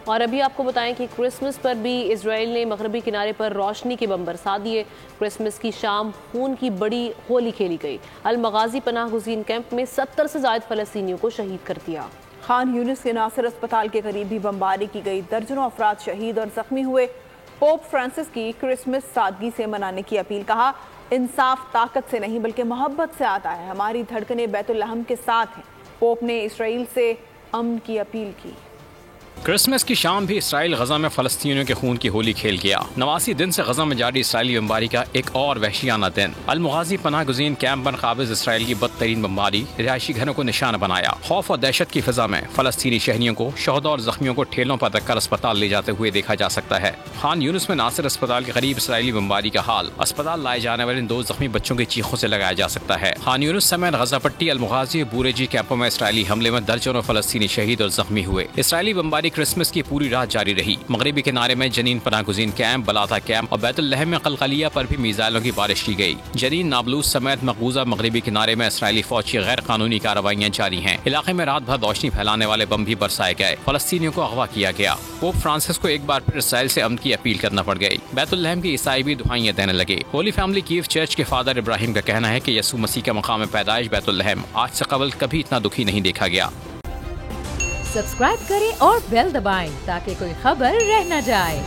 اور ابھی آپ کو بتائیں کہ کرسمس پر بھی اسرائیل نے مغربی کنارے پر روشنی کے بم برسا دیے۔ کرسمس کی شام خون کی بڑی ہولی کھیلی گئی۔ المغازی پناہ گزین کیمپ میں 70 سے زائد فلسطینیوں کو شہید کر دیا۔ خان یونس کے ناصر اسپتال کے قریب بھی بمباری کی گئی، درجنوں افراد شہید اور زخمی ہوئے۔ پوپ فرانسس کی کرسمس سادگی سے منانے کی اپیل، کہا انصاف طاقت سے نہیں بلکہ محبت سے آتا ہے، ہماری دھڑکنیں بیت الحم کے ساتھ ہیں۔ پوپ نے اسرائیل سے امن کی اپیل کی۔ کرسمس کی شام بھی اسرائیل غزہ میں فلسطینیوں کے خون کی ہولی کھیل گیا۔ 89 دن سے غزہ میں جاری اسرائیلی بمباری کا ایک اور وحشیانہ دن۔ المغازی پناہ گزین کیمپ پر قابض اسرائیل کی بدترین بمباری رہائشی گھروں کو نشانہ بنایا۔ خوف اور دہشت کی فضا میں فلسطینی شہریوں کو، شہداء اور زخمیوں کو ٹھیلوں پر رکھ کر اسپتال لے جاتے ہوئے دیکھا جا سکتا ہے۔ خان یونس میں ناصر اسپتال کے قریب اسرائیلی بمباری کا حال اسپتال لائے جانے والے 2 زخمی بچوں کی چیخوں سے لگایا جا سکتا ہے۔ خان یونس سمیت غزہ پٹی، المغازی اور بوریجی کیمپوں میں اسرائیلی حملے میں درجنوں فلسطینی شہید اور زخمی ہوئے۔ اسرائیلی بمباری کرسمس کی پوری رات جاری رہی۔ مغربی کنارے میں جنین پناہ گزین کیمپ، بلاتا کیمپ اور بیت الحم میں قلقلیہ پر بھی میزائلوں کی بارش کی گئی۔ جنین، نابلوس سمیت مقبوضہ مغربی کنارے میں اسرائیلی فوج کی غیر قانونی کارروائیاں جاری ہیں۔ علاقے میں رات بھر روشنی پھیلانے والے بم بھی برسائے گئے۔ فلسطینیوں کو اغوا کیا گیا۔ پوپ فرانسس کو ایک بار پھر اسرائیل سے امن کی اپیل کرنا پڑ گئی۔ بیت الحم کے عیسائی بھی دعائیں دینے لگے۔ ہولی فیملی کیف چرچ کے فادر ابراہیم کا کہنا ہے کہ یسوع مسیح کا مقام پیدائش بیت الحم آج سے قبل کبھی اتنا دکھی نہیں دیکھا گیا۔ سبسکرائب کریں اور بیل دبائیں تاکہ کوئی خبر رہ نہ جائے۔